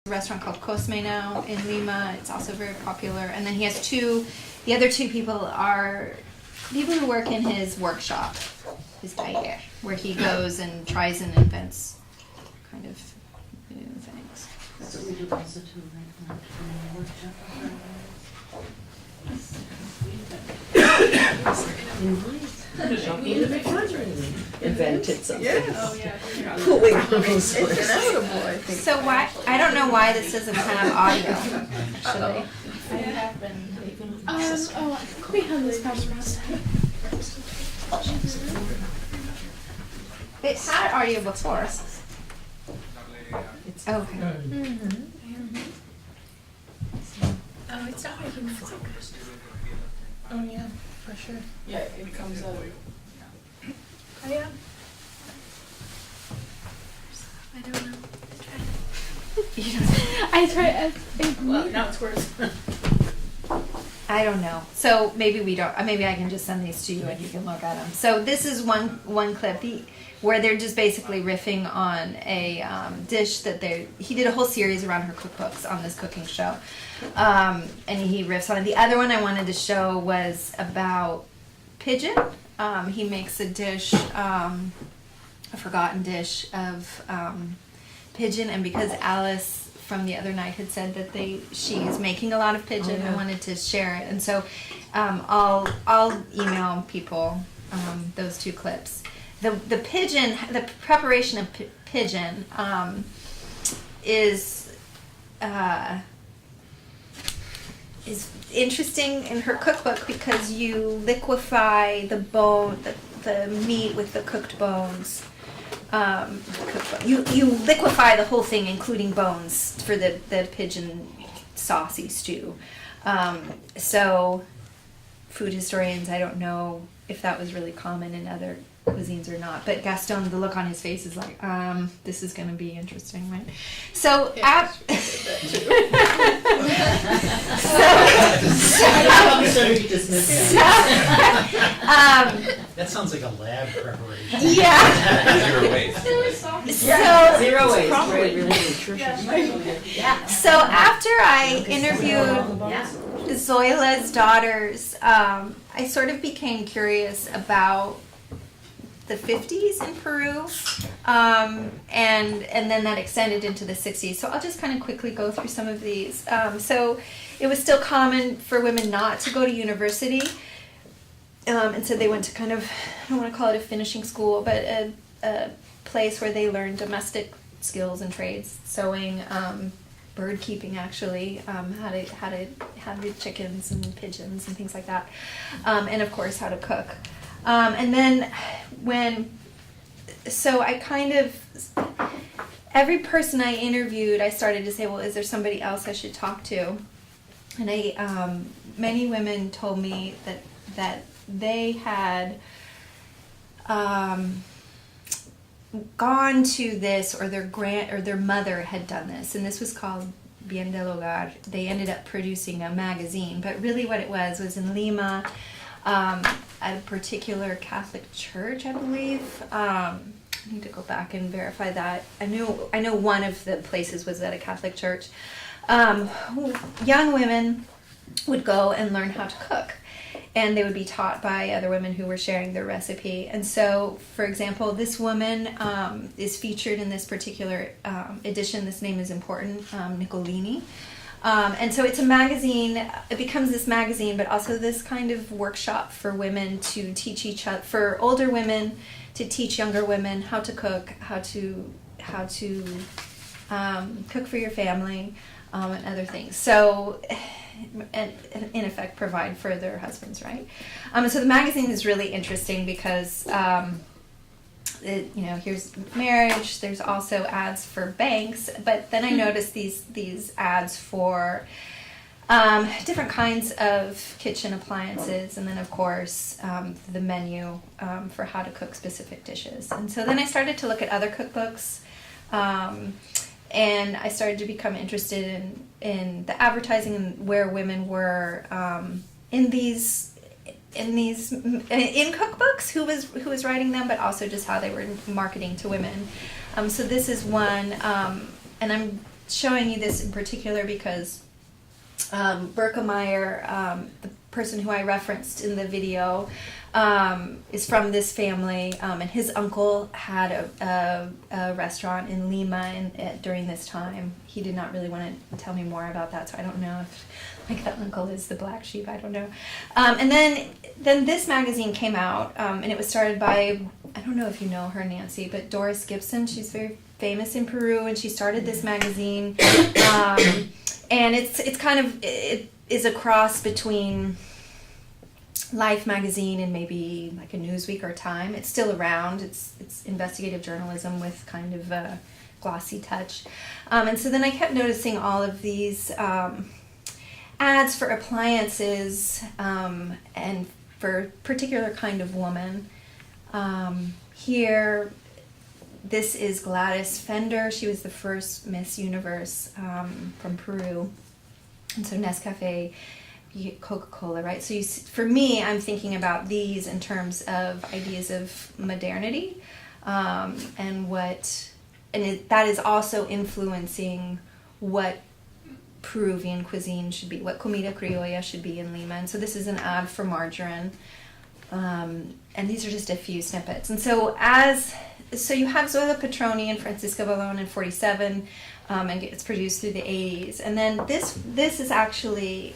restaurant called Cosme now in Lima. It's also very popular. And then he has the other two people are people who work in his workshop, his taller, where he goes and tries and invents kind of new things. So we do also too, like workshop. Invented something. Yes. Cooling on those It's words. inevitable, I think. So why, I don't know why this doesn't have audio, actually. I have been. I think we have this podcast. It had audio before. Okay. Oh, it's not making focus. Oh yeah, for sure. Yeah, it comes out. Oh yeah. I don't know. I tried. Well, now it's worse. I don't know. So maybe we don't. Maybe I can just send these to you and you can look at them. So this is one clip where they're just basically riffing on a dish that he did a whole series around her cookbooks on this cooking show, and he riffs on it. The other one I wanted to show was about pigeon. He makes a dish, a forgotten dish of pigeon, and because Alice from the other night had said that she is making a lot of pigeon, I wanted to share it, and so I'll email people those two clips. The pigeon, the preparation of pigeon is interesting in her cookbook because you liquefy the meat with the cooked bones. You liquefy the whole thing, including bones, for the pigeon saucy stew. So, food historians, I don't know if that was really common in other cuisines or not, but Gaston, the look on his face is like, this is going to be interesting, right? So, That sounds like a lab preparation. yeah. Zero waste. So, Zero waste, Probably. right, really nutritious. so after I interviewed Zoila's daughters, I sort of became curious about the 50s in Peru, and then that extended into the 60s. So I'll just kind of quickly go through some of these. So it was still common for women not to go to university, and so they went to kind of, I don't want to call it a finishing school, but a place where they learned domestic skills and trades, sewing, bird keeping actually, how to have chickens and pigeons and things like that, and of course how to cook. And then every person I interviewed, I started to say, well, is there somebody else I should talk to? And many women told me that they had gone to this, or their mother had done this, and this was called Bien del Hogar. They ended up producing a magazine, but really what it was in Lima, at a particular Catholic church, I believe. I need to go back and verify that. I know one of the places was at a Catholic church. Young women would go and learn how to cook, and they would be taught by other women who were sharing their recipe. And so, for example, this woman is featured in this particular edition. This name is important, Nicolini. And so it's a magazine, it becomes this magazine, but also this kind of workshop for women to teach each other, for older women to teach younger women how to cook, how to cook for your family, and other things. So, and in effect, provide for their husbands, right? So the magazine is really interesting because, here's marriage. There's also ads for banks, but then I noticed these ads for different kinds of kitchen appliances, and then of course the menu for how to cook specific dishes. And so then I started to look at other cookbooks, and I started to become interested in the advertising and where women were in cookbooks, who was writing them, but also just how they were marketing to women. So this is one, and showing you this in particular because Berkemeyer, the person who I referenced in the video, is from this family, and his uncle had a restaurant in Lima during this time. He did not really want to tell me more about that, so I don't know if like that uncle is the black sheep. I don't know. And then this magazine came out, and it was started by, I don't know if you know her, Nancy, but Doris Gibson. She's very famous in Peru, and she started this magazine. And it's kind of, it is a cross between Life magazine and maybe like a Newsweek or Time. It's still around. It's investigative journalism with kind of a glossy touch. And so then I kept noticing all of these ads for appliances and for particular kind of woman. Here, this is Gladys Fender. She was the first Miss Universe from Peru. And so Nescafe, Coca-Cola, right? So for me, I'm thinking about these in terms of ideas of modernity, and that is also influencing what Peruvian cuisine should be, what comida criolla should be in Lima. And so this is an ad for margarine, and these are just a few snippets. And so you have Zoila Petroni and Francisca Balón in 47, and it's produced through the 80s. And then this is actually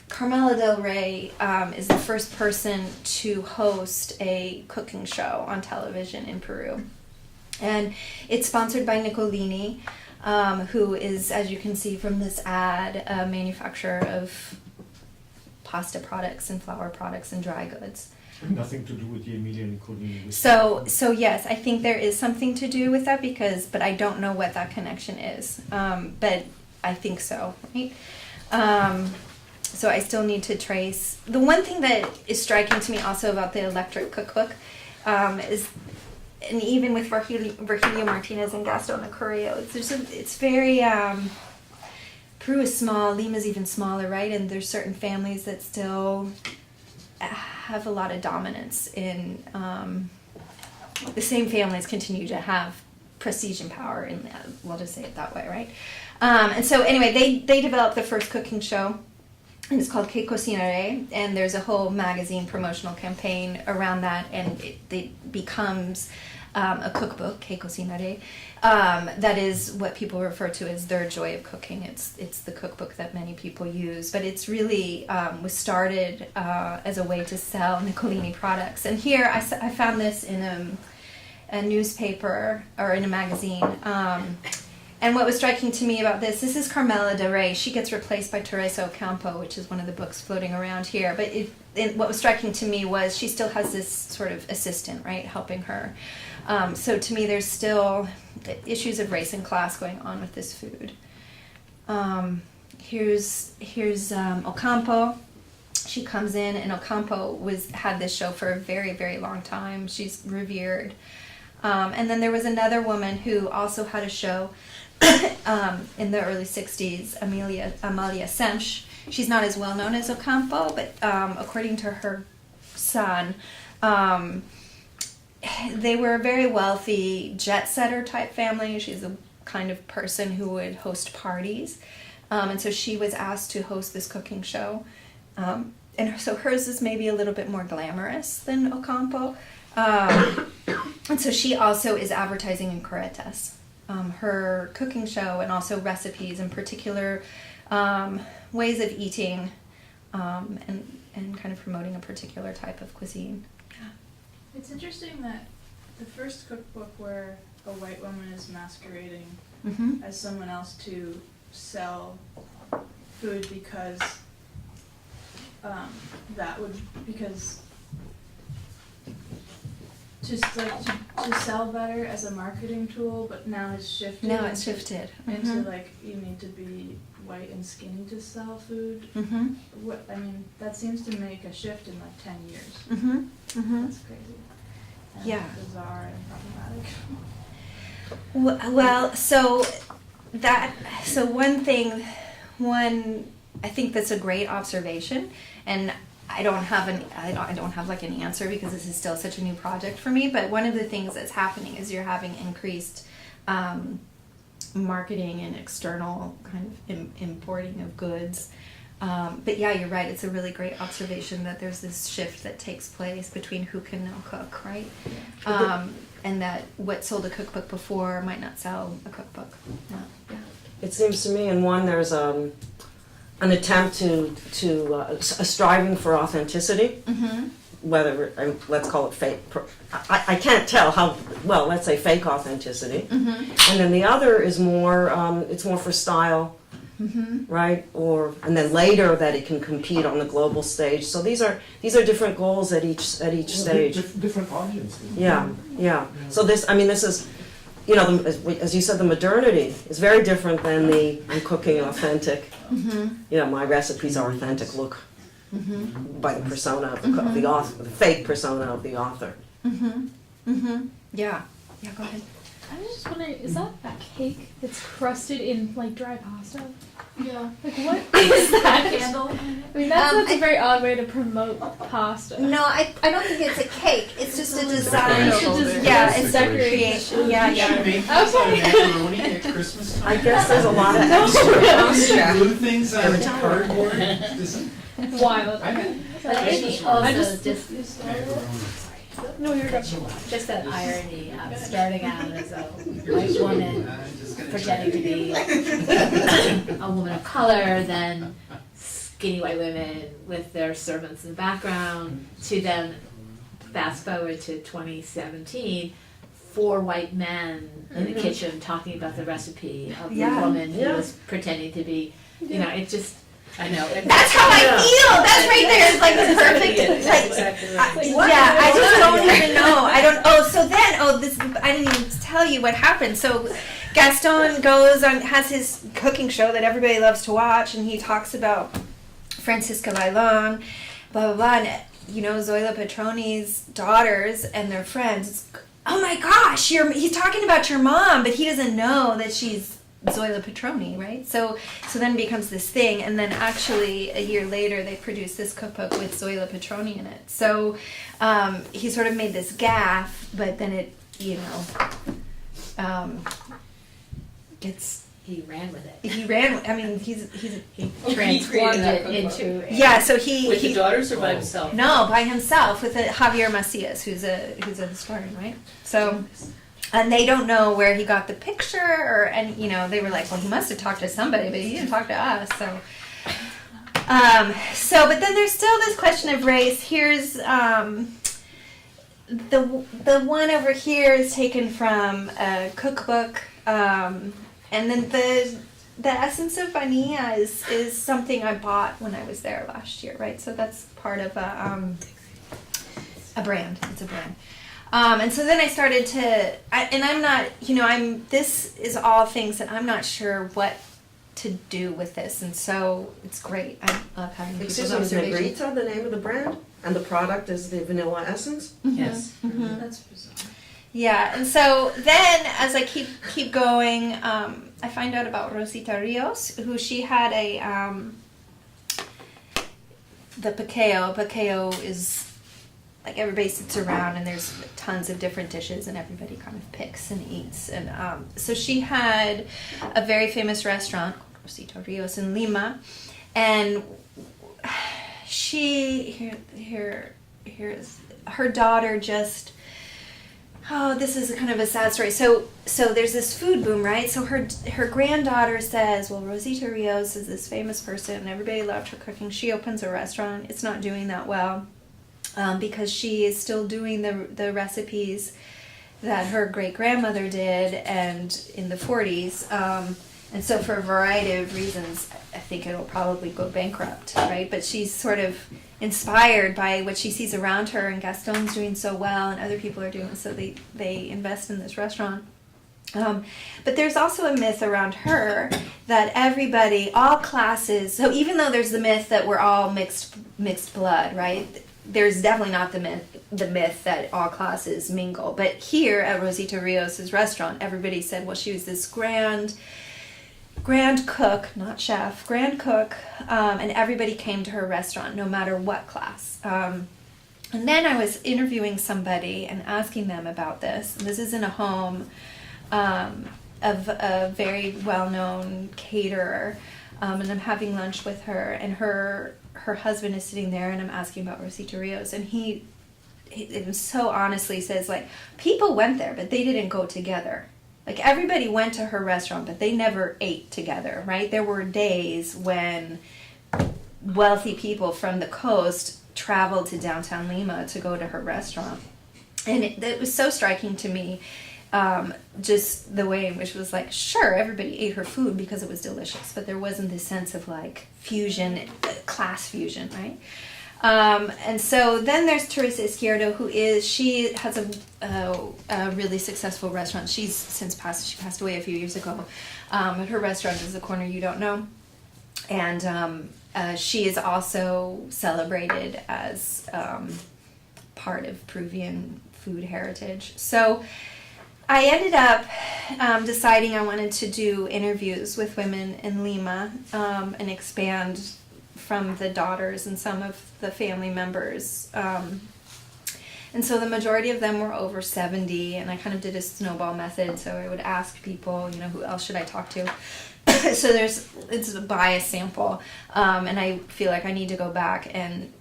Carmela Del Rey is the first person to host a cooking show on television in Peru. And it's sponsored by Nicolini, who is, as you can see from this ad, a manufacturer of pasta products and flour products and dry goods. Nothing to do with the Emilia Nicolini. So yes, I think there is something to do with that but I don't know what that connection is. But I think so, right? So I still need to trace. The one thing that is striking to me also about the electric cookbook is, and even with Virgilio Martinez and Gaston Acurio, it's very, Peru is small, Lima's even smaller, right? And there's certain families that still have a lot of dominance in, the same families continue to have prestige and power in, we'll just say it that way, right? And so anyway, they developed the first cooking show, and it's called Que Cocinaré, and there's a whole magazine promotional campaign around that, and it becomes a cookbook, Que Cocinaré, that is what people refer to as their joy of cooking. It's the cookbook that many people use, but it's really was started as a way to sell Nicolini products. And here I found this in a newspaper or in a magazine. And what was striking to me about this is Carmela Del Rey. She gets replaced by Teresa Ocampo, which is one of the books floating around here. But what was striking to me was she still has this sort of assistant, right, helping her. So to me, there's still issues of race and class going on with this food. Here's Ocampo. She comes in, and Ocampo had this show for a very, very long time. She's revered. And then there was another woman who also had a show in the early 60s, Amalia Semch. She's not as well known as Ocampo, but according to her son, they were a very wealthy jet setter type family. She's the kind of person who would host parties. And so she was asked to host this cooking show. And so hers is maybe a little bit more glamorous than Ocampo. And so she also is advertising in Corretas. Her cooking show and also recipes and particular ways of eating and kind of promoting a particular type of cuisine. Yeah. It's interesting that the first cookbook where a white woman is masquerading Mm-hmm. as someone else to sell food because just like to sell better as a marketing tool, but now it's shifted. Now it's shifted. into Mhm. like you need to be white and skinny to sell food. Mhm. That seems to make a shift in like 10 years. Mhm. Mhm. That's crazy. And Yeah. bizarre and problematic. Well, so one I think that's a great observation, and I don't have like an answer because this is still such a new project for me. But one of the things that's happening is you're having increased marketing and external kind of importing of goods. But yeah, you're right. It's a really great observation that there's this shift that takes place between who can now cook, right? And that what sold a cookbook before might not sell a cookbook. Yeah. It seems to me in one there's an attempt to a striving for authenticity, Mm-hmm. whether let's call it fake. I can't tell how well. Let's say fake authenticity, Mm-hmm. and then the other is more. It's more for style, Mm-hmm. right? And then later that it can compete on the global stage. So these are different goals at each stage. Different audiences. Yeah. So this is, as you said, the modernity is very different than the I'm cooking authentic. Mm-hmm. My recipes are authentic. Look Mm-hmm. by the persona of the author, the fake persona of the author. Mm-hmm. Mm-hmm. Yeah. Yeah, go ahead. I was just wondering, is that cake that's crusted in like dry pasta? Yeah. Like what is that? Candle. I mean, that's a very odd way to promote pasta. No, I don't think it's a cake. It's just a design. design. Yeah, it's decoration. Yeah, You should yeah. make things out of macaroni at Christmas time. I guess there's a lot of extra. Glue things on cardboard. Just- Wild. I mean, But she I also just- No, you're good. just that irony of starting out as a white woman pretending to be a woman of color, then skinny white women with their servants in the background, to then fast forward to 2017, 4 white men in the kitchen talking about the recipe of the Yeah. woman who Yeah. was pretending to be, it just, I know. That's how I feel. That's right there. It's like the perfect. Like, Exactly right. yeah, I just don't even know. I don't. Oh, so then, this. I didn't even tell you what happened. So, Gaston has his cooking show that everybody loves to watch, and he talks about Francisca Bailon, blah blah blah. And, Zoila Petroni's daughters and their friends. It's, oh my gosh, he's talking about your mom, but he doesn't know that she's Zoila Petroni, right? So then it becomes this thing, and then actually a year later they produced this cookbook with Zoila Petroni in it. So he sort of made this gaffe, but then it, it's He ran with it. he ran. I mean, he's He transformed it into yeah. So he With the daughters or by himself? no, by himself with Javier Macias, who's a historian, right? So. And they don't know where he got the picture, and they were like, well, he must have talked to somebody, but he didn't talk to us. But then there's still this question of race. Here's the one over here is taken from a cookbook, and then the essence of vanilla is something I bought when I was there last year, right? So that's part of a brand. It's a brand. And so then I started this is all things that I'm not sure what to do with this, and so it's great. I love having people's Excuse me, is observations. Negrita the name of the brand? And the product is the vanilla essence? Yes. Mhm. That's bizarre. Yeah, and so then as I keep going, I find out about Rosita Rios, who she had the Pacao. Pacao is like everybody sits around and there's tons of different dishes and everybody kind of picks and eats. And so she had a very famous restaurant called Rosita Rios in Lima, and here's her daughter just. Oh, this is kind of a sad story. So there's this food boom, right? So her granddaughter says, well, Rosita Rios is this famous person, and everybody loved her cooking. She opens a restaurant. It's not doing that well because she is still doing the recipes that her great-grandmother did and in the 40s. And so for a variety of reasons, I think it'll probably go bankrupt, right? But she's sort of inspired by what she sees around her, and Gaston's doing so well and other people are doing so they invest in this restaurant. But there's also a myth around her that everybody, all classes, so even though there's the myth that we're all mixed blood, right? There's definitely not the myth that all classes mingle. But here at Rosita Rios' restaurant, everybody said, well, she was this grand cook, not chef, grand cook, and everybody came to her restaurant, no matter what class. And then I was interviewing somebody and asking them about this. And this is in a home of a very well-known caterer, and I'm having lunch with her, and her husband is sitting there, and I'm asking about Rosita Rios, and he so honestly says, like, people went there, but they didn't go together. Like, everybody went to her restaurant, but they never ate together, right? There were days when wealthy people from the coast traveled to downtown Lima to go to her restaurant. And it was so striking to me, just the way in which it was like, sure, everybody ate her food because it was delicious, but there wasn't this sense of like fusion, class fusion, right? And so then there's Teresa Izquierdo, she has a really successful restaurant. She passed away a few years ago. But her restaurant is The Corner You Don't Know. And she is also celebrated as part of Peruvian food heritage. So I ended up deciding I wanted to do interviews with women in Lima and expand from the daughters and some of the family members. And so the majority of them were over 70, and I kind of did a snowball method, so I would ask people, who else should I talk to? So it's a bias sample, and I feel like I need to go back and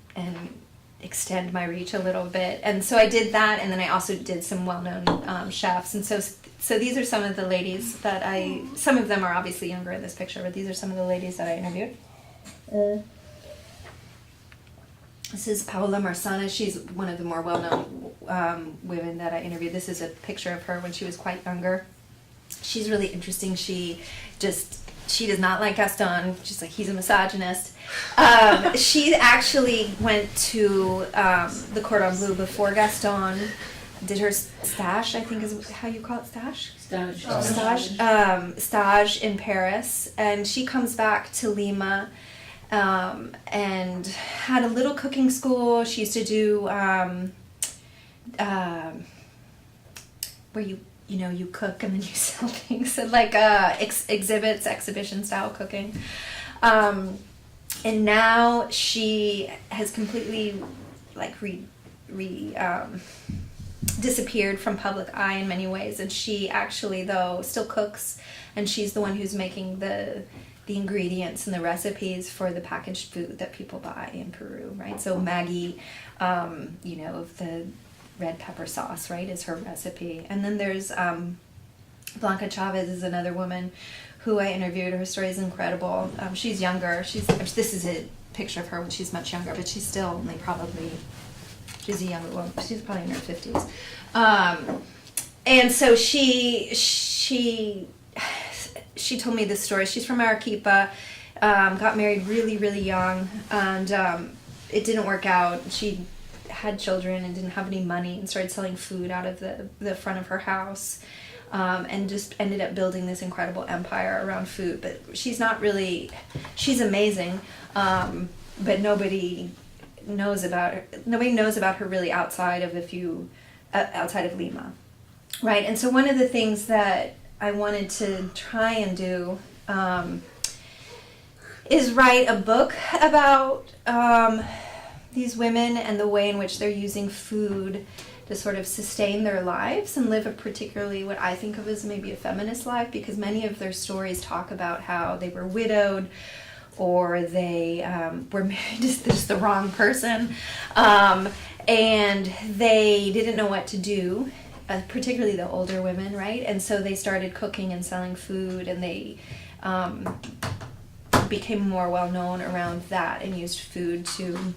extend my reach a little bit. And so I did that, and then I also did some well-known chefs. And so these are some of the ladies that some of them are obviously younger in this picture, but these are some of the ladies that I interviewed. This is Paola Marzana. She's one of the more well-known women that I interviewed. This is a picture of her when she was quite younger. She's really interesting. She does not like Gaston. She's like, he's a misogynist. She actually went to the Cordon Bleu before Gaston did her stage, I think is how you call it, stage? Stage in Paris. And she comes back to Lima and had a little cooking school. She used to do where you cook and then you sell things, so like exhibition style cooking. And now she has completely like disappeared from public eye in many ways, and she actually though still cooks, and she's the one who's making the ingredients and the recipes for the packaged food that people buy in Peru, right? So Maggie, the red pepper sauce, right, is her recipe. And then there's Blanca Chavez is another woman who I interviewed. Her story is incredible. She's younger. This is a picture of her when she's much younger, but she's still only she's a younger woman. She's probably in her 50s. And so she told me this story. She's from Arequipa, got married really, really young, and it didn't work out. She had children and didn't have any money and started selling food out of the front of her house, and just ended up building this incredible empire around food. But she's amazing, but nobody knows about her really outside of outside of Lima, right? And so one of the things that I wanted to try and do is write a book about these women and the way in which they're using food to sort of sustain their lives and live a particularly what I think of as maybe a feminist life, because many of their stories talk about how they were widowed or they were married to just the wrong person, and they didn't know what to do, particularly the older women, right? And so they started cooking and selling food, and they became more well known around that and used food to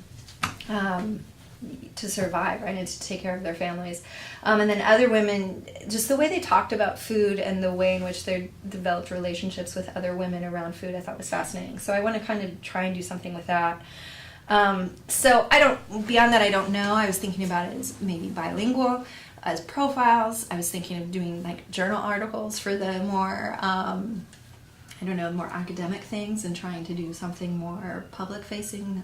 survive, right, and to take care of their families. And then other women, just the way they talked about food and the way in which they developed relationships with other women around food, I thought was fascinating. So I want to kind of try and do something with that. So beyond that, I don't know. I was thinking about it as maybe bilingual, as profiles. I was thinking of doing like journal articles for the more, more academic things, and trying to do something more public facing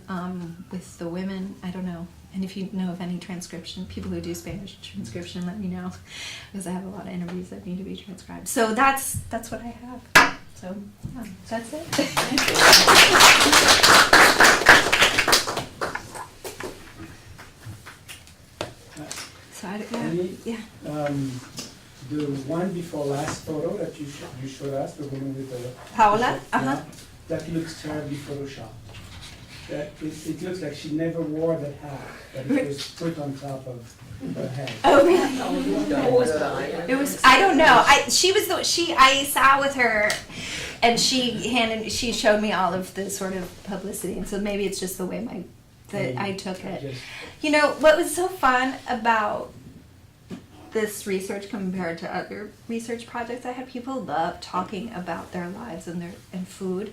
with the women. I don't know. And if you know of any transcription, people who do Spanish transcription, let me know, because I have a lot of interviews that need to be transcribed. So that's what I have. So yeah, that's it. So the one before last photo that you showed us, the woman with the. Paola? Yeah, that looks terribly photoshopped. That it looks like she never wore that hat, that it was put on top of her head. Oh, really? It was, I don't know. I sat with her and she showed me all of the sort of publicity, and so maybe it's just the way that I took it. Just- You know, what was so fun about this research compared to other research projects I had, people love talking about their lives and food.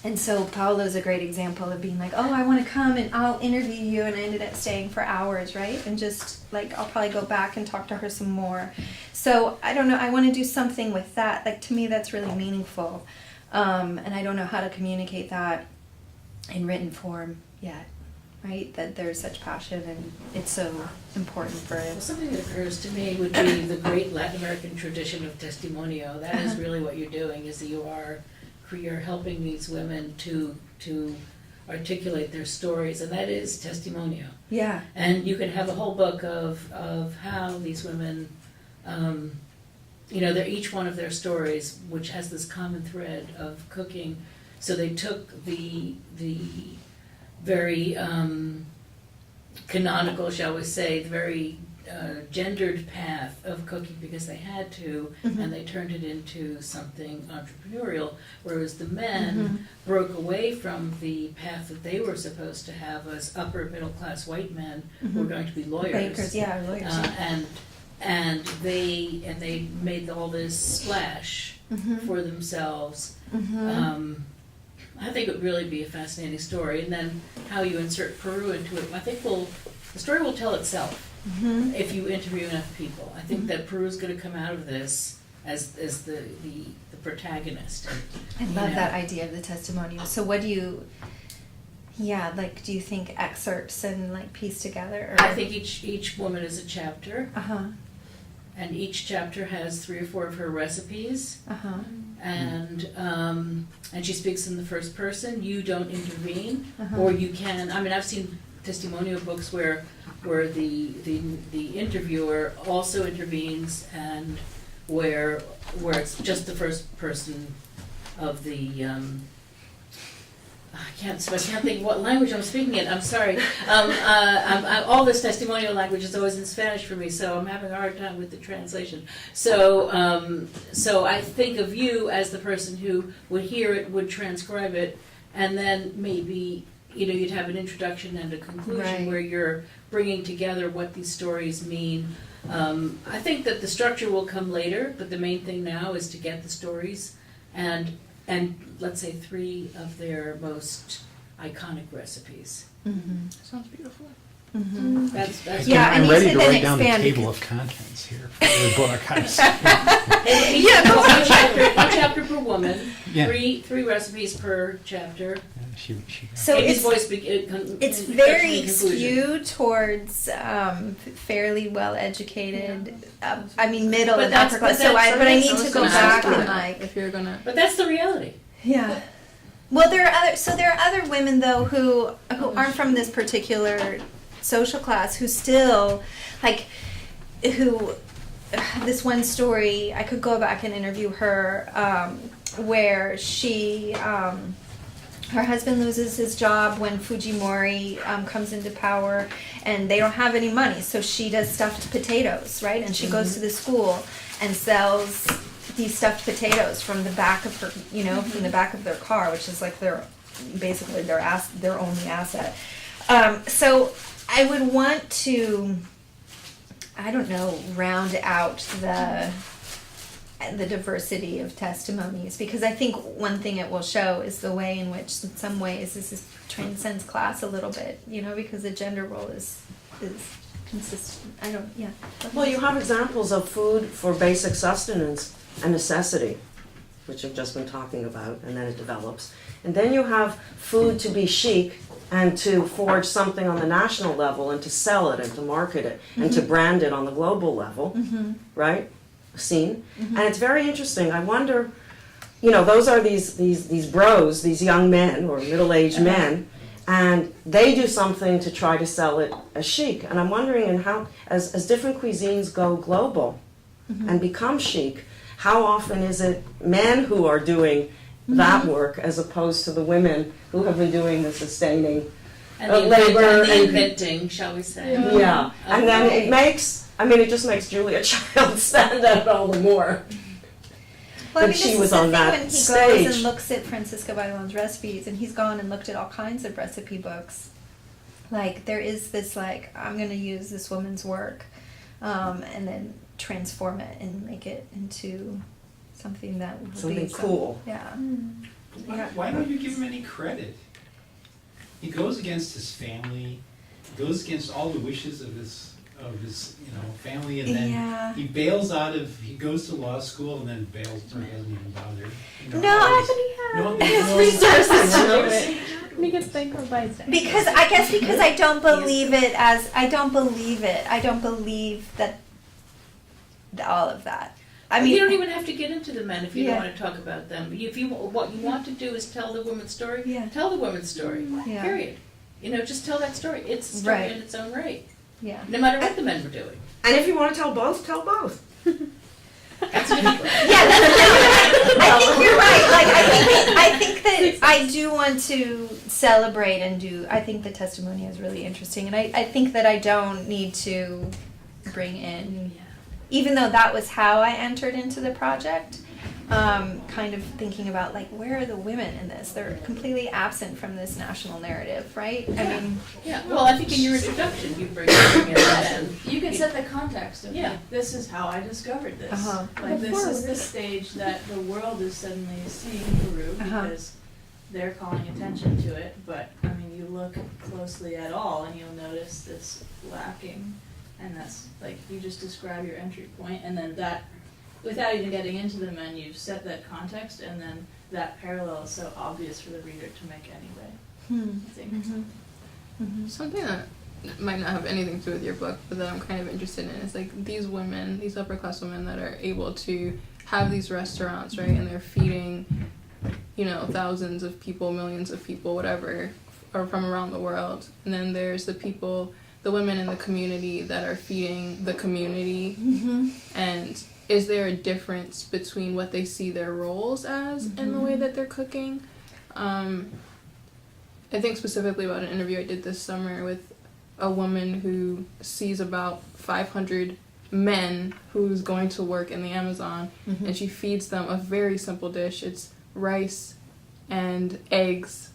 And so Paolo's a great example of being like, oh, I want to come and I'll interview you, and I ended up staying for hours, right? And just like, I'll probably go back and talk to her some more. So I don't know, I want to do something with that. Like, to me, that's really meaningful. And I don't know how to communicate that in written form yet, right? That there's such passion and it's so important for Well, it. something that occurs to me would be the great Latin American tradition of testimonio. That is really what you're doing, is that you're helping these women to articulate their stories, and that is testimonio. Yeah. And you can have a whole book of how these women, they're each one of their stories, which has this common thread of cooking. So they took the very canonical, shall we say, the very gendered path of cooking because they had to, and they turned it into something entrepreneurial, whereas the men broke away from the path that they were supposed to have as upper middle class white men who were going to be lawyers. Bankers, yeah, lawyers. And they made all this splash for themselves. I think it would really be a fascinating story, and then how you insert Peru into it. I think the story will tell itself if you interview enough people. I think that Peru is going to come out of this as the protagonist. I love that idea of the testimonial. So what do you, do you think excerpts and like piece together? Or? I think each woman is a chapter, and each chapter has 3 or 4 of her recipes, and she speaks in the first person. You don't intervene, or you can. I mean, I've seen testimonial books where the interviewer also intervenes, and where it's just the first person of the I can't think what language I'm speaking in. I'm sorry. All this testimonial language is always in Spanish for me, so I'm having a hard time with the translation. So I think of you as the person who would hear it, would transcribe it, and then maybe you'd have an introduction and a conclusion where you're bringing together what these stories mean. I think that the structure will come later, but the main thing now is to get the stories and let's say 3 of their most iconic recipes. Sounds beautiful. That's I'm and ready you to said write then down the expand table because- of contents here for the book. one chapter per woman, Yeah. 3 recipes per chapter. So And his it's voice it's introduction very and conclusion. skewed towards fairly well educated. I mean, middle But and that's- upper class. but that's- But I that's need to also go not back good. and like. If you're gonna. But that's the reality. Yeah. Well, there are other women though who aren't from this particular social class who still this one story I could go back and interview her where she her husband loses his job when Fujimori comes into power, and they don't have any money, so she does stuffed potatoes, right? And she goes to the school and sells these stuffed potatoes from the back of her, from the back of their car, which is like their only asset. So I would want to, round out the diversity of testimonies, because I think one thing it will show is the way in which, in some ways, this transcends class a little bit, because the gender role is consistent. Well, you have examples of food for basic sustenance and necessity, which I've just been talking about, and then it develops. And then you have food to be chic and to forge something on the national level and to sell it and to market it and to brand it on the global level, right? Scene. And it's very interesting. I wonder, those are these bros, these young men or middle-aged men, and they do something to try to sell it as chic. And I'm wondering how, as different cuisines go global, and become chic, how often is it men who are doing that work as opposed to the women who have been doing the sustaining And the labor and the and- inventing, shall we say. Yeah. and then it makes, I mean, it just makes Julia Child stand out all the more. Well, I But mean, she this was is the on thing that when he goes stage. and looks at Francisca Bailon's recipes, and he's gone and looked at all kinds of recipe books. Like, there is this, like, I'm going to use this woman's work and then transform it and make it into something that will Something be cool. Yeah. Why don't you give him any credit? He goes against his family, he goes against all the wishes of his family, and then Yeah. he bails out of, he goes to law school and then bails or doesn't even bother. You know, No, all I- these- no, Resources to do it. And he gets bankrupt by his dad. Because I don't believe it as I don't believe it. I don't believe that all of that. I mean, you don't even have to get into the men if you Yeah. don't want to talk about them. If you what you want to do is tell the woman's story. Yeah. Tell the woman's story. Yeah. Period. Just tell that story. It's a story Right. in its own right. yeah. No matter what the men were doing. And if you want to tell both, tell both. That's a different. Yeah, I think you're right. Like, I think that I do want to celebrate and do. I think the testimony is really interesting, and I think that I don't need to bring in, even though that was how I entered into the project. Kind of thinking about, like, where are the women in this? They're completely absent from this national narrative, right? I mean, Yeah. Well, I think in your introduction you bring in that. You can set the context of Yeah. like, this is how I discovered this. Uh-huh. Like this Before is we the read it. stage that the world is suddenly seeing Peru Uh-huh. because they're calling attention to it. But I mean, you look closely at all and you'll notice this lacking, and that's like you just describe your entry point, and then that, without even getting into the menu, you've set that context, and then that parallel is so obvious for the reader to make anyway. I think. Something that might not have anything to do with your book, but that I'm kind of interested in is like these women, these upper class women that are able to have these restaurants, right? And they're feeding, thousands of people, millions of people, whatever, or from around the world. And then there's the women in the community that are feeding the community. And is there a difference between what they see their roles as and the way that they're cooking? I think specifically about an interview I did this summer with a woman who sees about 500 men who's going to work in the Amazon, and she feeds them a very simple dish. It's rice and eggs,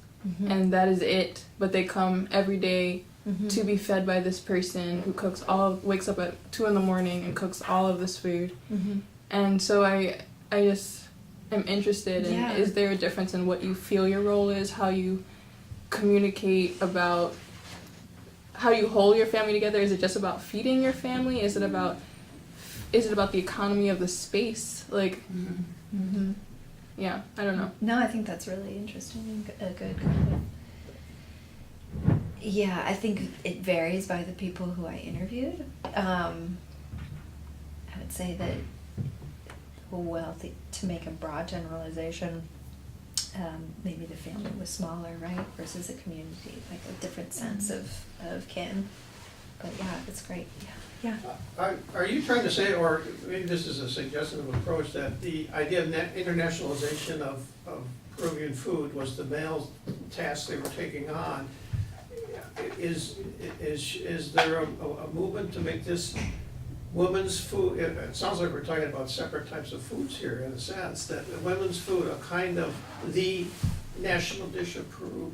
and that is it. But they come every day to be fed by this person who wakes up at 2 a.m. and cooks all of this food. And so I just am interested in, Yeah. is there a difference in what you feel your role is, how you communicate about, how you hold your family together? Is it just about feeding your family? Is it about the economy of the space? Like, yeah, I don't know. No, I think that's really interesting and a good kind of. Yeah, I think it varies by the people who I interviewed. I would say that, to make a broad generalization, maybe the family was smaller, right, versus a community, like a different sense of kin. But yeah, it's great. Yeah. Are you trying to say, or maybe this is a suggestive approach, that the idea of internationalization of Peruvian food was the male task they were taking on? Is there a movement to make this women's food, it sounds like we're talking about separate types of foods here in a sense, that women's food, a kind of the national dish of Peru,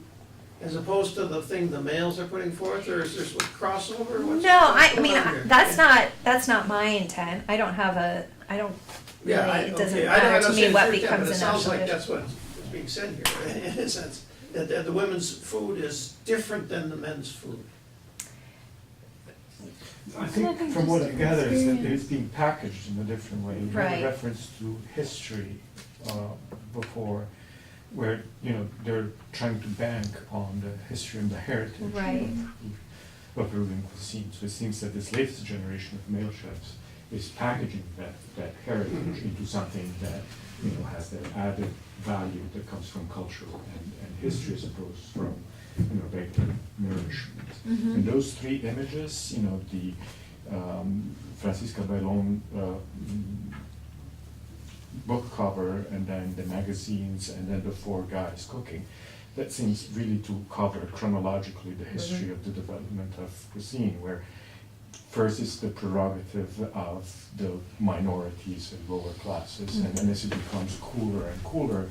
as opposed to the thing the males are putting forth, or is there some crossover? What's going on here? That's not my intent. I don't really, it doesn't matter to me what becomes a It sounds national like dish. that's what is being said here, in a sense, that the women's food is different than the men's food. I think from what I gather is that it's being packaged in a different way. You Right. had a reference to history before, where they're trying to bank on the history and the heritage Right. of Peruvian cuisine. So it seems that this latest generation of male chefs is packaging that heritage into something that has that added value that comes from culture and history as opposed from regular nourishment. And those three images, Francisca Bailon book cover, and then the magazines, and then the four guys cooking. That seems really to cover chronologically the history of the development of cuisine, where first is the prerogative of the minorities and lower classes, and then as it becomes cooler and cooler,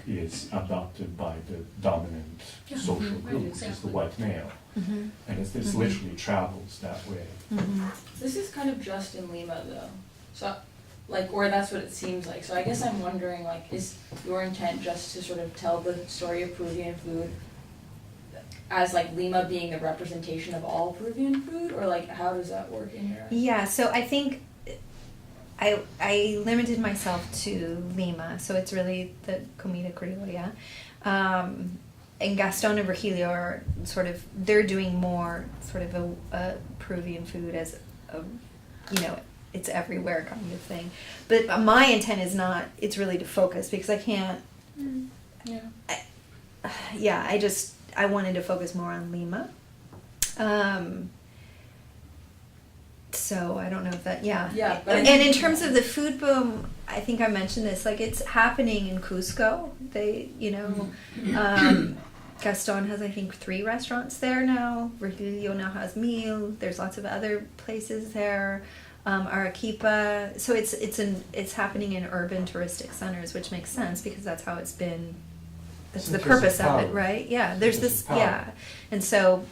is adopted by the dominant social group, which is the white male. And this literally travels that way. This is kind of just in Lima though, so, like, or that's what it seems like, so I guess I'm wondering, like, is your intent just to sort of tell the story of Peruvian food as like Lima being the representation of all Peruvian food, or like how does that work in your eyes? Yeah, so I think I limited myself to Lima, so it's really the comida criolla. And Gaston and Virgilio are sort of, they're doing more sort of a Peruvian food as a, you know, it's everywhere kind of thing. But my intent is not, it's really to focus, because I can't, I wanted to focus more on Lima. So I don't know if that, Yeah, but and in terms of the food boom, I think I mentioned this, like it's happening in Cusco. They, you know, Gaston has, I think, 3 restaurants there now. Virgilio now has Mil. There's lots of other places there. Arequipa. So it's happening in urban touristic centers, which makes sense because that's how it's been. That's the purpose of it, right? Yeah. There's this, yeah, and so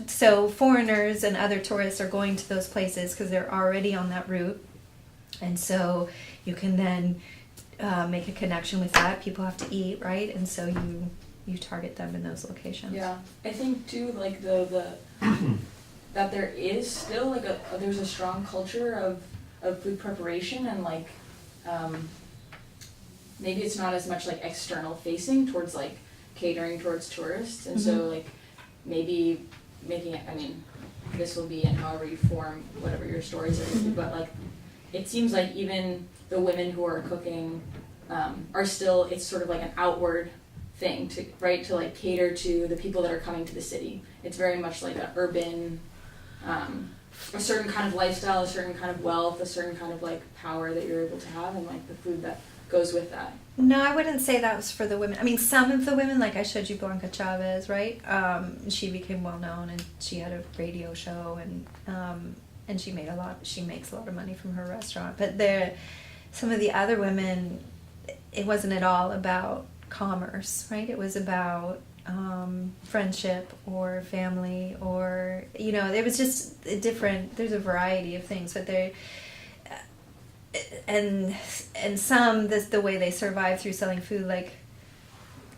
so foreigners and other tourists are going to those places because they're already on that route, and so you can then make a connection with that. People have to eat, right? And so you target them in those locations. Yeah, I think too, like the that there is still like there's a strong culture of food preparation, and like maybe it's not as much like external facing towards like catering towards tourists, and so like maybe making it, I mean, this will be in however you form whatever your stories are gonna be, but like it seems like even the women who are cooking are still, it's sort of like an outward thing to, right, to like cater to the people that are coming to the city. It's very much like an urban, a certain kind of lifestyle, a certain kind of wealth, a certain kind of like power that you're able to have, and like the food that goes with that. No, I wouldn't say that was for the women. I mean, some of the women, like I showed you Blanca Chavez, right? She became well known, and she had a radio show, and she made she makes a lot of money from her restaurant. But some of the other women, it wasn't at all about commerce, right? It was about friendship or family, or, you know, it was just there's a variety of things, but and some, the way they survived through selling food, like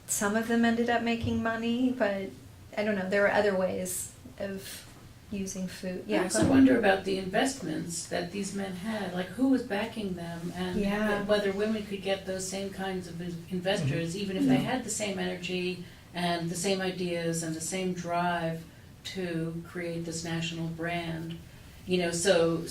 some of them ended up making money, but I don't know, there were other ways of using food. I also wonder about the investments that these men had, like who was backing them, and whether women could get those same kinds of investors, even if they had the same energy and the same ideas and the same drive to create this national brand. You know, so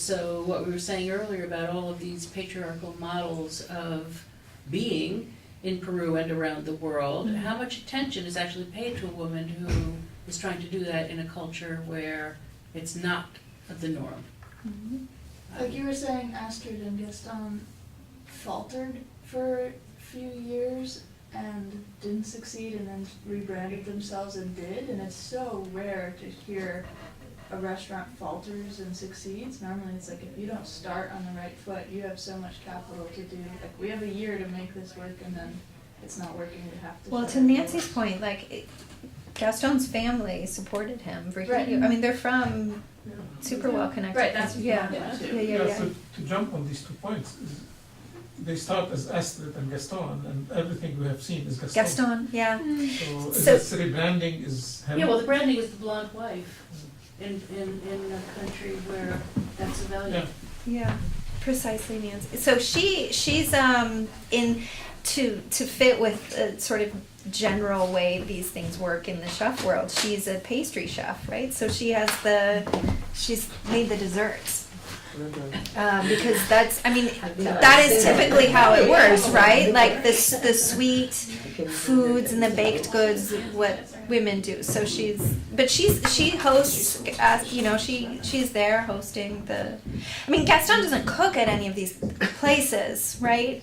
what we were saying earlier about all of these patriarchal models of being in Peru and around the world, how much attention is actually paid to a woman who is trying to do that in a culture where it's not the norm? Like you were saying, Astrid and Gaston faltered for a few years and didn't succeed, and then rebranded themselves and did, and it's so rare to hear a restaurant falters and succeeds. Normally it's like if you don't start on the right foot, you have so much capital to do. Like we have a year to make this work, and then it's not working, we have to. Well, to Nancy's point, like Gaston's family supported him. Right. I mean, they're from super well connected. Right, that's yeah. So to jump on these 2 points, they start as Astrid and Gaston, and everything we have seen is Gaston. Gaston, yeah. So this rebranding is him. Yeah, well, the branding is the blonde wife in a country where that's a value. Yeah, precisely, Nancy. So she's in to fit with sort of general way these things work in the chef world. She's a pastry chef, right? So she's made the desserts. Because that's, I mean, that is typically how it works, right? Like the sweet foods and the baked goods, what women do. So she hosts, she's there hosting the. I mean, Gaston doesn't cook at any of these places, right?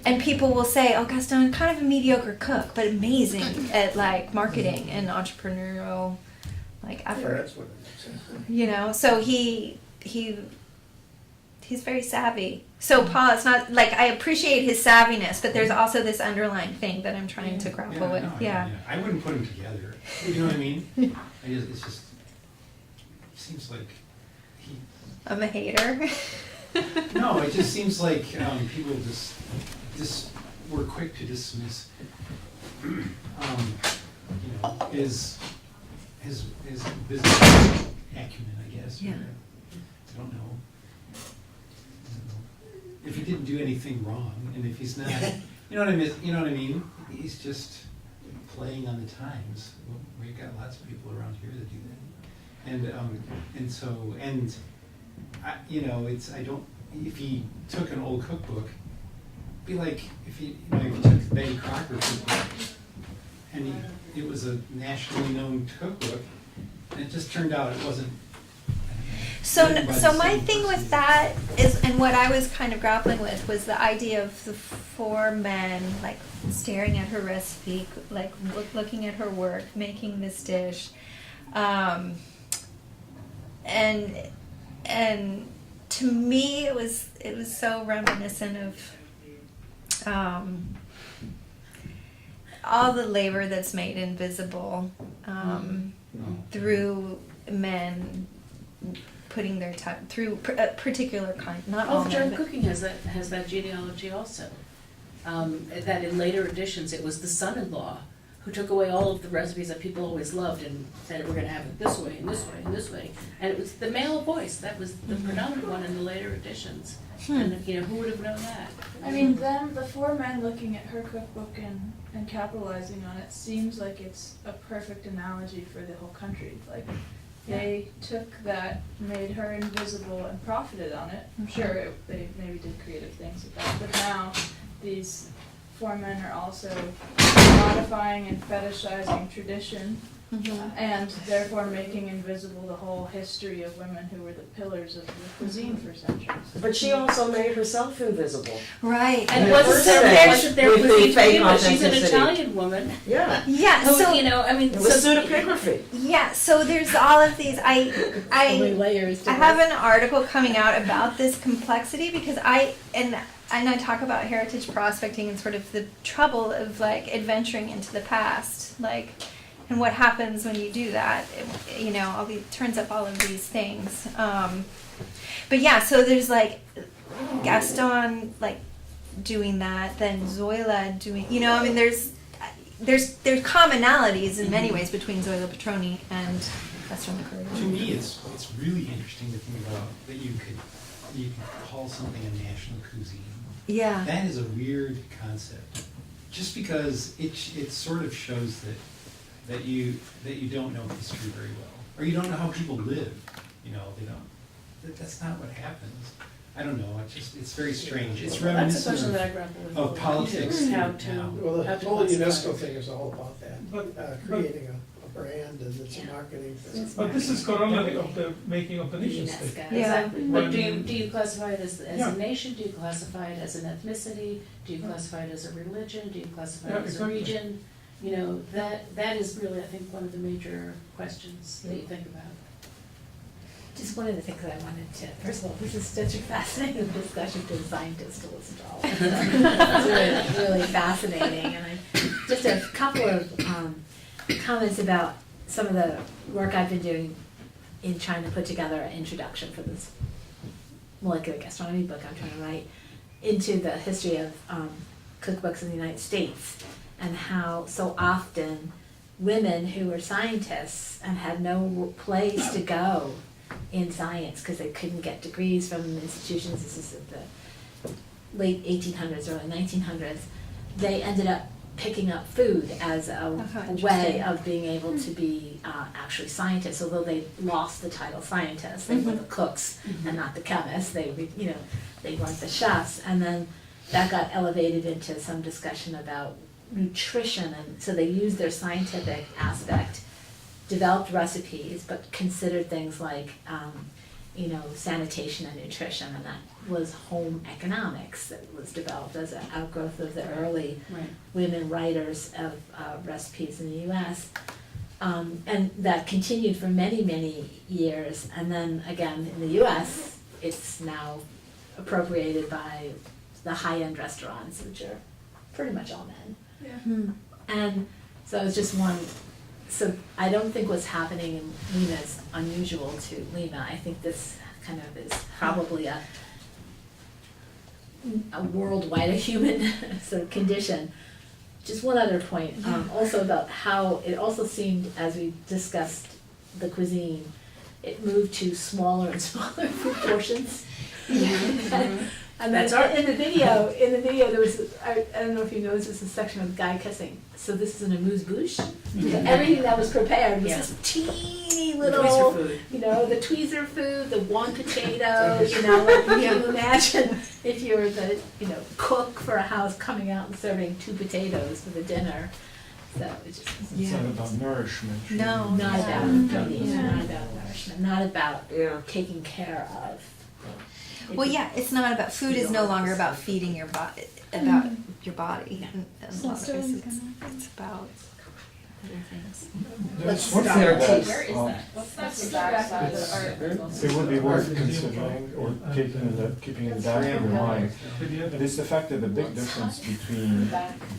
And people will say, "Oh, Gaston, kind of a mediocre cook, but amazing at like marketing and entrepreneurial like Yeah, effort." that's what it makes sense. So he's very savvy. So Paul, it's not like I appreciate his savviness, but there's also this underlying thing that I'm trying to grapple with. no, Yeah. I wouldn't put them together. You know what I mean? It's just it seems like he. I'm a hater. No, it just seems like people just were quick to dismiss, his business acumen, I guess. Yeah. I don't know. If he didn't do anything wrong, and if he's not, you know what I mean? You know what I mean? He's just playing on the times. We've got lots of people around here that do that, if he took an old cookbook, it'd be like if he took the Betty Crocker cookbook, and it was a nationally known cookbook, and it just turned out it wasn't. So my thing with that is, and what I was kind of grappling with was the idea of the four men like staring at her recipe, like looking at her work, making this dish, and to me it was so reminiscent of all the labor that's made invisible through men putting their time through a particular kind, not all men. German but- cooking has that genealogy also. That in later editions, it was the son-in-law who took away all of the recipes that people always loved and said, we're gonna have it this way and this way and this way. And it was the male voice, that was the predominant one in the later editions. And, who would have known that? I mean, them, the four men looking at her cookbook and capitalizing on it seems like it's a perfect analogy for the whole country. Like, they took that, made her invisible, and profited on it. I'm sure they maybe did creative things with that, but now these four men are also modifying and fetishizing tradition, and therefore making invisible the whole history of women who were the pillars of the cuisine for centuries. But she also made herself invisible. Right. And the wasn't first there, stage wasn't there with the cuisine fake to begin with? She's an authenticity. Italian woman Yeah. Yeah. who, So It was pseudepigraphy. yeah. So there's all of these. Only layers to I have an article coming out about this complexity because I talk about heritage prospecting and sort of the trouble of like adventuring into the past, like, and what happens when you do that. Turns up all of these things. But yeah, so there's like Gaston like doing that, then Zoila doing. There's commonalities in many ways between Zoila Petroni and Gaston Lecoeur. To me, it's really interesting to think about that you could call something a national cuisine. Yeah. That is a weird concept, just because it sort of shows that you don't know history very well, or you don't know how people live. They don't. That's not what happens. I don't know. It's very strange. It's That's a reminiscent question that I grapple with. of politics How now. to, Well, how the to whole classify UNESCO it. thing is all about that, But- creating a brand and it's a marketing thing. But this is corollary of the making of the nation state. UNESCO. Yeah. Exactly, but When- do you classify it as Yeah. a nation, do you classify it as an ethnicity, do you classify it as a religion, do you classify Yeah, it as a exactly. region? That is really, I think, one of the major questions that you think about. Just one of the things I wanted to, first of all, this is such a fascinating discussion to a scientist to listen to all of this. It's really fascinating, and just a couple of comments about some of the work I've been doing in trying to put together an introduction for this molecular gastronomy book I'm trying to write into the history of cookbooks in the United States, and how so often women who were scientists and had no place to go in science because they couldn't get degrees from institutions, this is the late 1800s, early 1900s, they ended up picking up food as a interesting. way of being able to be actually scientists. Although they lost the title scientists, they were the cooks and not the chemists. They weren't the chefs, and then that got elevated into some discussion about nutrition, and so they used their scientific aspect, developed recipes, but considered things like, sanitation and nutrition, and that was home economics that was developed as an outgrowth of the early Right. women writers of recipes in the US. And that continued for many, many years, and then again in the US, it's now appropriated by the high-end restaurants, which are pretty much all men. And so it's just one, so I don't think what's happening in Lima is unusual to Lima. I think this kind of is probably a worldwide, a human sort of condition. Just one other point, also about how it also seemed, as we discussed the cuisine, it moved to smaller and smaller food portions. And That's then in the video there was, I don't know if you noticed, there's a section of guy kissing. So this is an amuse-bouche. Everything that was prepared was Yeah. this teeny Tweezer little, food. the tweezer food, the one potato, like you imagine if you were the, cook for a house coming out and serving 2 potatoes for the dinner. So it just, It's not about nourishment. No. not about fooding, Yeah. not about nourishment, not about Yeah. taking care of. Well, yeah, it's not about food. Is no longer about feeding your body, about your body. In a So lot of still ways, in it's about other things. There's one stop thing there, that, please. What's the backside of the art? it would be worth considering or keeping in the back of your mind. It is the fact that the big difference between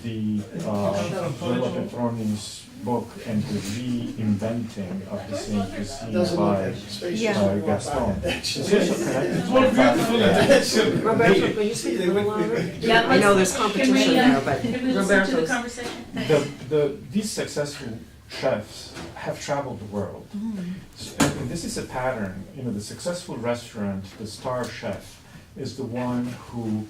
the Villa Petroni's book and the reinventing of the same cuisine Doesn't look by that spacious. Yeah. Gaston. Actually. It's also connected to What the a fact beautiful that invention. Roberto, can you speak a little louder? Yeah, I know there's Can competition we, there, but can we listen to the Roberto's. conversation? these successful chefs have traveled the world. And this is a pattern, the successful restaurant, the star chef, is the one who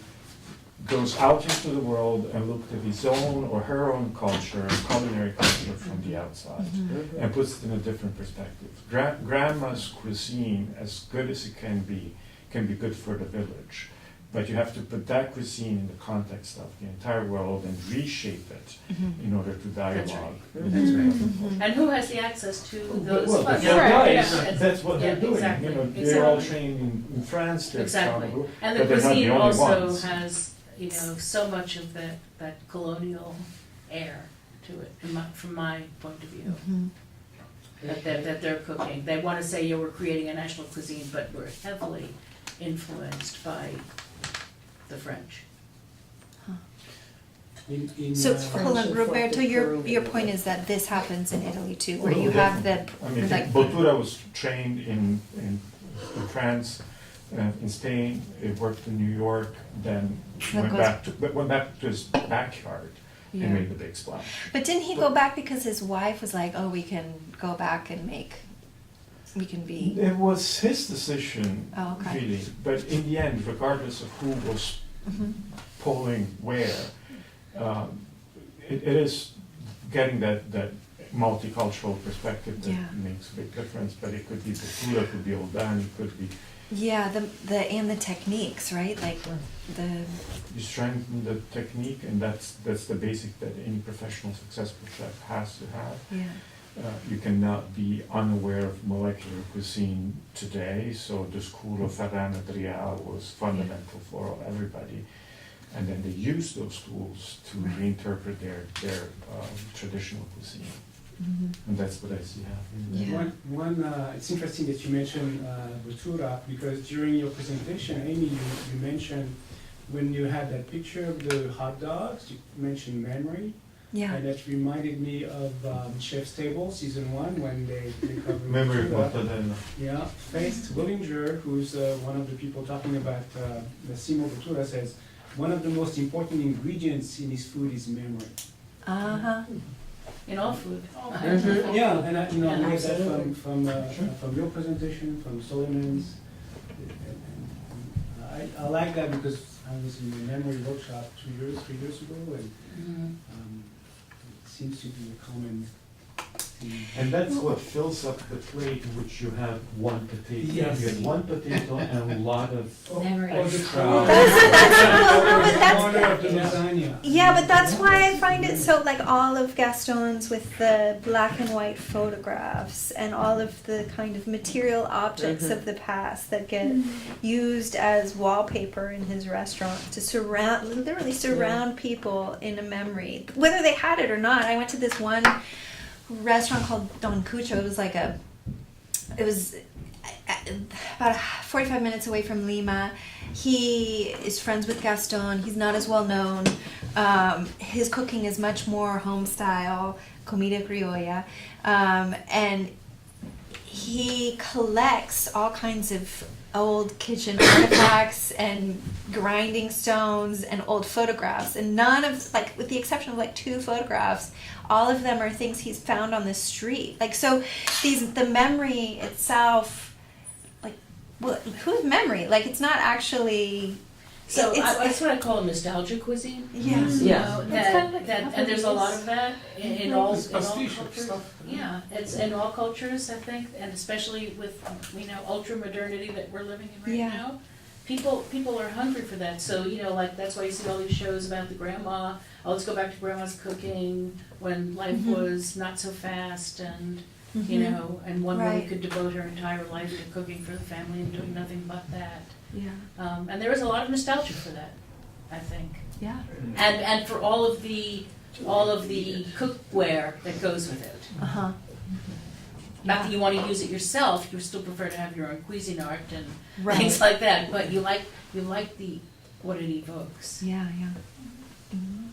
goes out into the world and looks at his own or her own culture, culinary culture from the outside, and puts it in a different perspective. Grandma's cuisine, as good as it can be good for the village. But you have to put that cuisine in the context of the entire world and reshape it in order to dialogue. And who has the access to those Well, the funds? guys, Yeah. that's what they're Yeah, doing. exactly, They're all exactly. trained in France, they're Exactly. traveled, And the but they're not the cuisine only also ones. has, so much of that colonial air to it, from my point of view. That they're cooking. They want to say, we're creating a national cuisine, but we're heavily influenced by the French. So hold on, French Roberto. inflected Your Peruvian. point is that this happens in Italy too, where Oh, you have the I mean, like. Bottura was trained in France, in Spain, he worked in New York, then went back to his backyard Yeah. and made the big splash. But didn't he go back because his wife was like, "Oh, we can go back and we can be." It was his decision, Oh, okay. really, but in the end, regardless of who was polling where, it is getting that multicultural perspective that Yeah. makes a big difference, but it could be Bottura, it could be Oldani, it could be, Yeah, the techniques, right? Like the. you strengthen the technique, and that's the basic that any professional successful chef has to have. Yeah. You cannot be unaware of molecular cuisine today, so the school of Ferran Adrià was fundamental for everybody. And then they use those tools to reinterpret their traditional cuisine. And that's what I see happening. Yeah. It's interesting that you mentioned Bottura, because during your presentation, Amy, you mentioned when you had that picture of the hot dogs, you mentioned memory. Yeah. And that reminded me of Chef's Table, season 1, when they covered Memory Bottura. Mortadella. Yeah, Faith Willinger, who's one of the people talking about the Simo Bottura, says, one of the most important ingredients in his food is memory. Uh-huh. In all food. Yeah, and I, Yeah, I get that absolutely. from your presentation, from Solomon's. I like that because I was in a memory workshop 3 years ago, and Mhm. it seems to be a common And that's what fills up the plate in which you have one potato. Yes. You have one potato and a lot of Memories. extra. Well, that's- Corner of the lasagna. Yeah, but that's why I find it so, like, all of Gaston's with the black and white photographs and all of the kind of material objects of the past that get used as wallpaper in his restaurant to literally surround people in a memory, whether they had it or not. I went to this one restaurant called Don Cucho. It was about 45 minutes away from Lima. He is friends with Gaston. He's not as well known. His cooking is much more home style, comida criolla, and he collects all kinds of old kitchen artifacts and grinding stones and old photographs, and none of, like, with the exception of like 2 photographs, all of them are things he's found on the street. Like, so the memory itself, like, well, whose memory? Like, it's not actually. So it's, that's what I call a nostalgia cuisine. Yes. You Yes. know, It's that, kind of like that, and there's a lot of that in all Pastiche cultures. stuff. Yeah, it's in all cultures, I think, and especially with, ultra modernity that we're living in right Yeah. now. People are hungry for that, so, like, that's why you see all these shows about the grandma, oh, let's go back to grandma's cooking when life was not so fast, and, and one woman Right. could devote her entire life to cooking for the family and doing nothing but that. Yeah. And there is a lot of nostalgia for that, I think. Yeah. And for all of the cookware that goes with it. Uh-huh. Not that you want to use it yourself, you still prefer to have your own Cuisinart and Right. things like that, but you like what it evokes. Yeah, yeah. Mhm.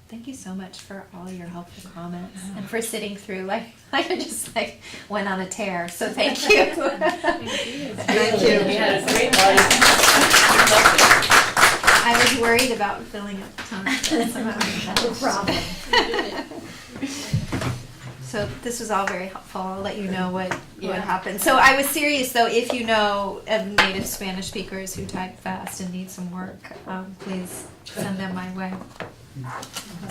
Thank you so much for all your helpful comments and for sitting through. Like, I just went on a tear. So thank you. Thank you. We had a great audience. I was worried about filling up time. No problem. So this was all very helpful. I'll let you know what happened. So I was serious though. If you know of native Spanish speakers who type fast and need some work, please send them my way.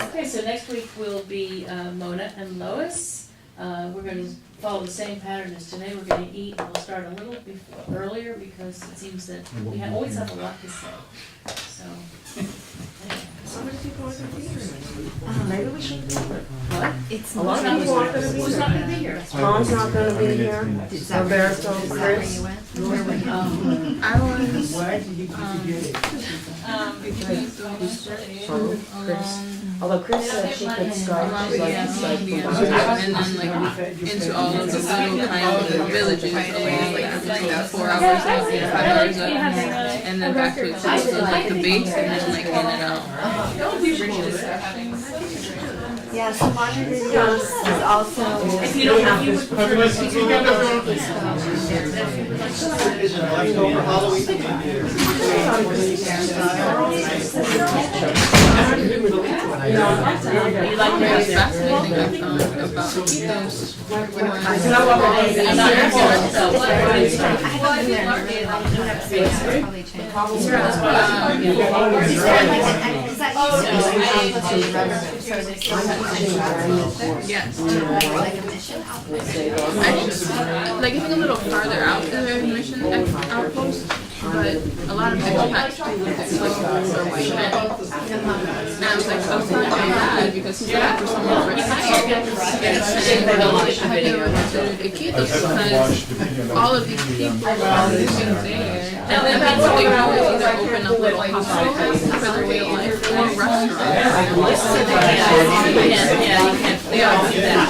Okay, so next week will be Mona and Lois. We're going to follow the same pattern as today. We're going to eat, and we'll start a little earlier because it seems that we always have a lot to say. So, anyway. So many people are going to be here. Maybe we should. What? It's A lot of people aren't going to be Who's not going to be here? Tom's not going to be here. Is that Roberto, is that where Chris. you went? Where were you? I was Why did you get it? Chris. Although Chris said she could Skype, along she's with like Skype Colombia, from and then like into all of the little kind of villages away, like every 4 hours up, 5 hours up, and then back to like the base, and then like in and out. Yeah, so Montevideo is also. If you don't, if you would prefer to speak Is it leftover Halloween? you like Very to fascinating I found about those Yes. Like I think a little farther out is their mission outpost, but a lot of expats do live there, like for white men. And I was like, oh, it's not very bad because he's looking for someone for retired. And I had never considered Iquitos because all of these people are living there. And then what they do is either open up little hospitals for their way of life or restaurants. They all do that.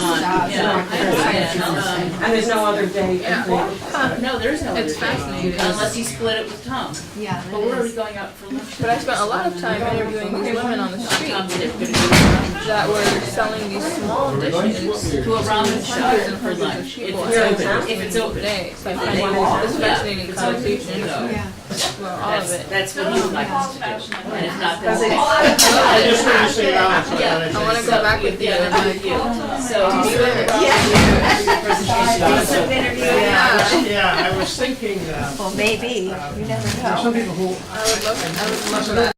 And there's no other date. No, there's no. It's fascinating. Unless you split it with Tom. Yeah, But where are we going out for lunch? But I spent a lot of time interviewing these women on the street that were selling these small dishes To a ramen shop and for hundreds of lunch. people If it's open. today. So I find this fascinating conversation Yeah. about all of it. That's what he would like us to do. And if not, then. I just heard you say that. I want to go back with you. Yeah, and with you. So. Yeah, I was thinking, Well, maybe. You never know. some people who I would love that.